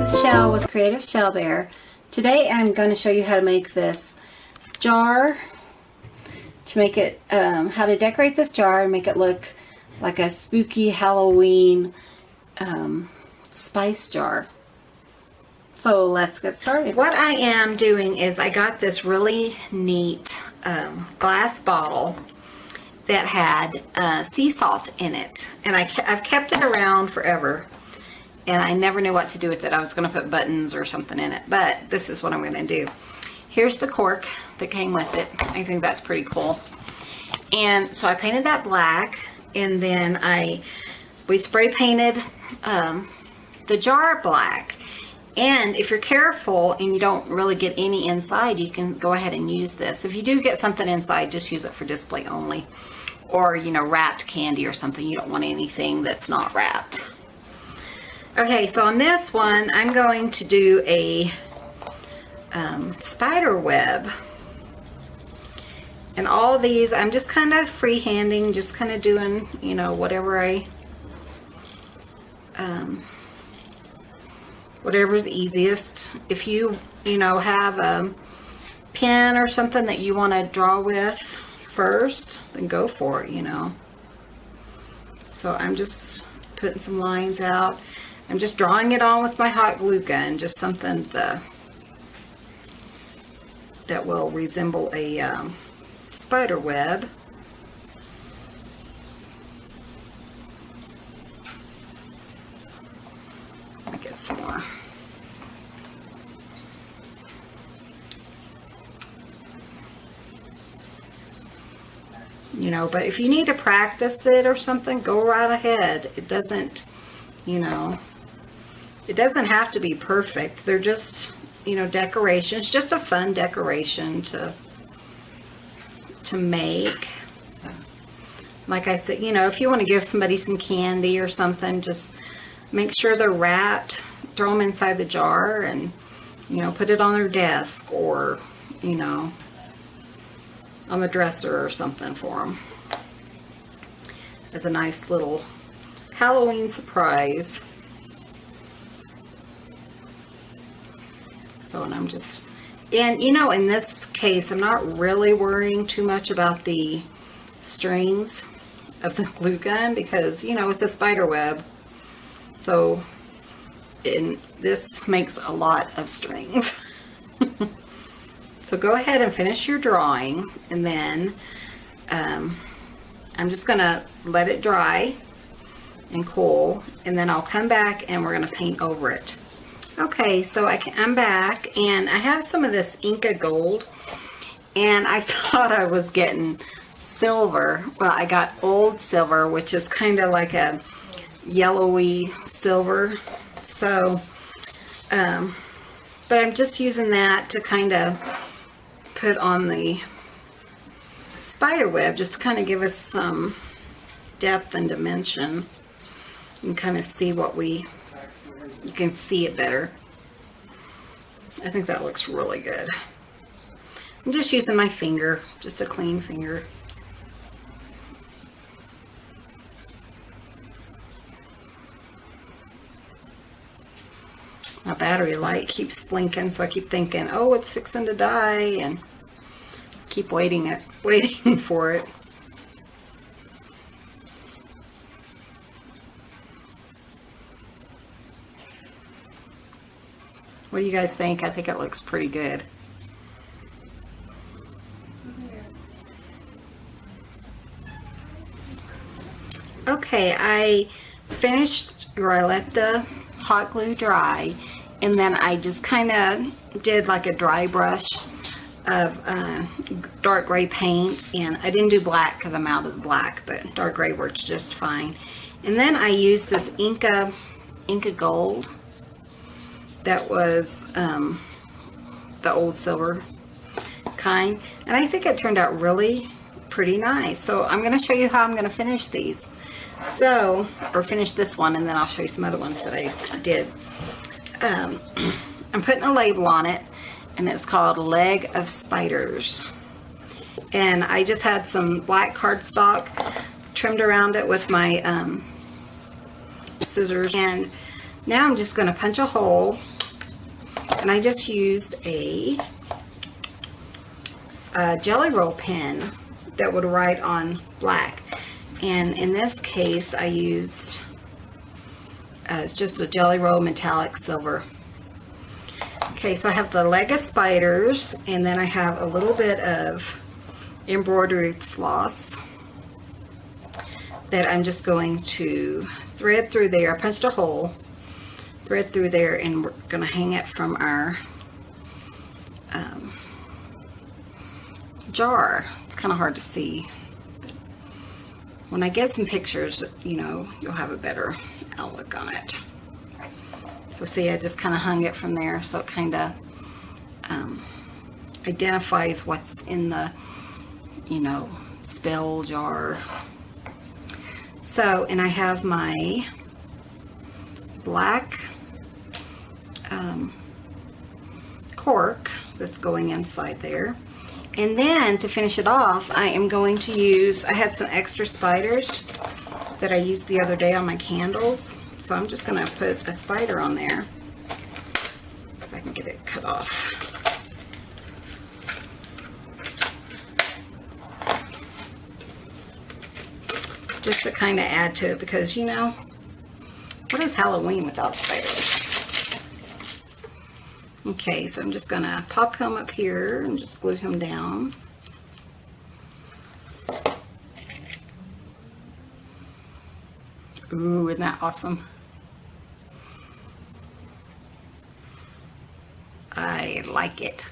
it's Shell with Creative Shell Bear. Today I'm going to show you how to make this jar, to make it, how to decorate this jar and make it look like a spooky Halloween spice jar. So let's get started. What I am doing is I got this really neat glass bottle that had sea salt in it, and I've kept it around forever, and I never knew what to do with it. I was going to put buttons or something in it, but this is what I'm going to do. Here's the cork that came with it. I think that's pretty cool. And so I painted that black, and then we spray painted the jar black. And if you're careful and you don't really get any inside, you can go ahead and use this. If you do get something inside, just use it for display only. Or, you know, wrapped candy or something. You don't want anything that's not wrapped. Okay, so on this one, I'm going to do a spider web. And all these, I'm just kind of freehanding, just kind of doing, you know, whatever's the easiest. If you know, have a pen or something that you want to draw with first, then go for it, you know. So I'm just putting some lines out. I'm just drawing it on with my hot glue gun, just something that will resemble a spider web. Let me get some more. You know, but if you need to practice it or something, go right ahead. It doesn't, you know, it doesn't have to be perfect. They're just, you know, decorations, just a fun decoration to make. Like I said, you know, if you want to give somebody some candy or something, just make sure they're wrapped, throw them inside the jar, and, you know, put it on their desk or, you know, on the dresser or something for them. It's a nice little Halloween surprise. So, and I'm just, and you know, in this case, I'm not really worrying too much about the strings of the glue gun because, you know, it's a spider web. So, this makes a lot of strings. So go ahead and finish your drawing, and then I'm just going to let it dry and cool, and then I'll come back and we're going to paint over it. Okay, so I'm back, and I have some of this Inca gold, and I thought I was getting silver. Well, I got old silver, which is kind of like a yellowy silver. So, but I'm just using that to kind of put on the spider web, just to kind of give us some depth and dimension. You can kind of see you can see it better. I think that looks really good. I'm just using my finger, just a clean finger. My battery light keeps blinking, so I keep thinking, oh, it's fixing to die, and keep waiting for it. What do you guys think? I think it looks pretty good. Okay, I let the hot glue dry, and then I just kind of did like a dry brush of dark gray paint, and I didn't do black because I'm out of the black, but dark gray works just fine. And then I used this Inca gold that was the old silver kind, and I think it turned out really pretty nice. So I'm going to show you how I'm going to finish these. So, or finish this one, and then I'll show you some other ones that I did. I'm putting a label on it, and it's called Leg of Spiders. And I just had some black cardstock trimmed around it with my scissors. And now I'm just going to punch a hole and I just used a jelly roll pen that would write on black. And in this case, I used it's just a jelly roll metallic silver. Okay, so I have the leg of spiders, and then I have a little bit of embroidery floss that I'm just going to thread through there. I punched a hole, thread through there, and we're going to hang it from our jar. It's kind of hard to see. When I get some pictures, you know, you'll have a better outlook on it. So see, I just kind of hung it from there, so it kind of identifies what's in the, you know, spell jar. So, and I have my black cork that's going inside there. And then to finish it off, I am going to use, I had some extra spiders that I used the other day on my candles. So I'm just going to put a spider on there. If I can get it cut off. Just to kind of add to it, because, you know, what is Halloween without spiders? Okay, so I'm just going to pop him up here and just glue him down. Ooh, isn't that awesome? I like it.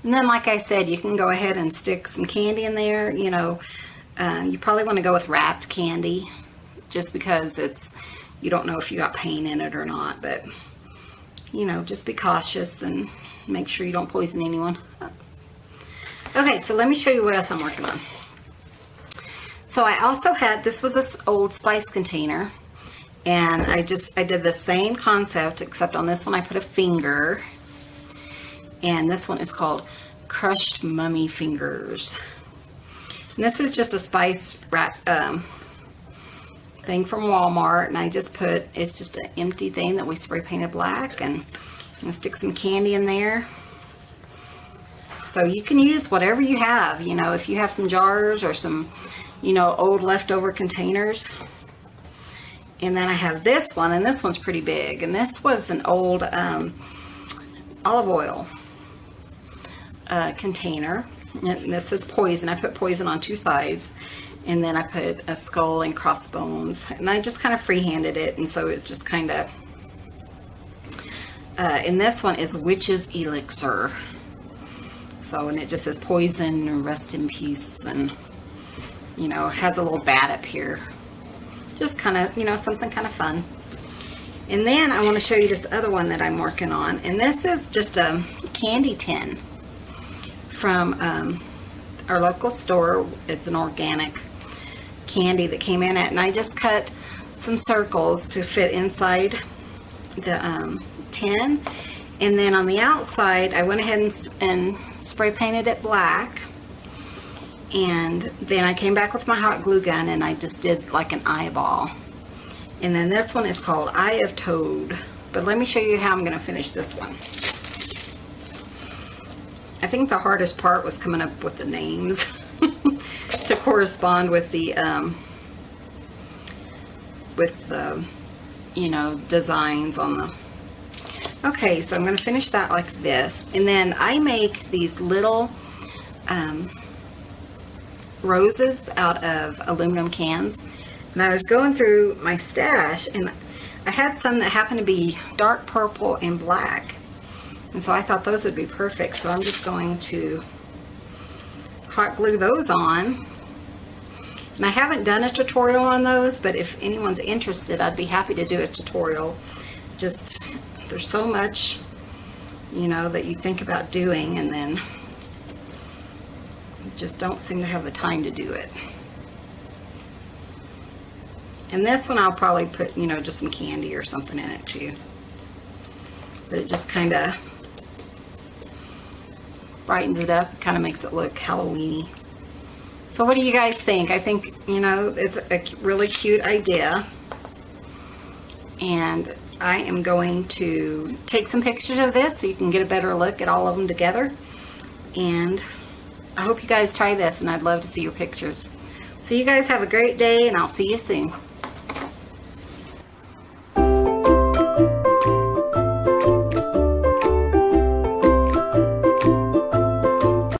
And then, like I said, you can go ahead and stick some candy in there. You know, you probably want to go with wrapped candy, just because it's, you don't know if you got paint in it or not, but you know, just be cautious and make sure you don't poison anyone. Okay, so let me show you what else I'm working on. So I also had, this was this old spice container, and I did the same concept, except on this one I put a finger, and this one is called Crushed Mummy Fingers. And this is just a spice wrap, thing from Walmart, and I just put, it's just an empty thing that we spray painted black, and I'm gonna stick some candy in there. So you can use whatever you have, you know, if you have some jars or some, you know, old leftover containers. And then I have this one, and this one's pretty big, and this was an old olive oil container, and this is poison. I put poison on two sides, and then I put a skull and crossbones, and I just kind of freehanded it, and so it's just kind of, and this one is Witch's Elixir. So, and it just says poison and rest in peace, and, you know, has a little bat up here. Just kind of, you know, something kind of fun. And then I want to show you this other one that I'm working on, and this is just a candy tin from our local store. It's an organic candy that came in it, and I just cut some circles to fit inside the tin, and then on the outside I went ahead and spray painted it black, and then I came back with my hot glue gun and I just did like an eyeball. And then this one is called Eye of Toad, but let me show you how I'm going to finish this one. I think the hardest part was coming up with the names to correspond with the you know, designs on the. Okay, so I'm going to finish that like this, and then I make these little roses out of aluminum cans. And I was going through my stash, and I had some that happened to be dark purple and black, and so I thought those would be perfect. So I'm just going to hot glue those on. And I haven't done a tutorial on those, but if anyone's interested, I'd be happy to do a tutorial. Just, there's so much, you know, that you think about doing, and then you just don't seem to have the time to do it. And this one I'll probably put, you know, just some candy or something in it too. But it just kind of brightens it up, kind of makes it look Halloween-y. So what do you guys think? I think, you know, it's a really cute idea. And I am going to take some pictures of this so you can get a better look at all of them together. And I hope you guys try this, and I'd love to see your pictures. So you guys have a great day, and I'll see you soon.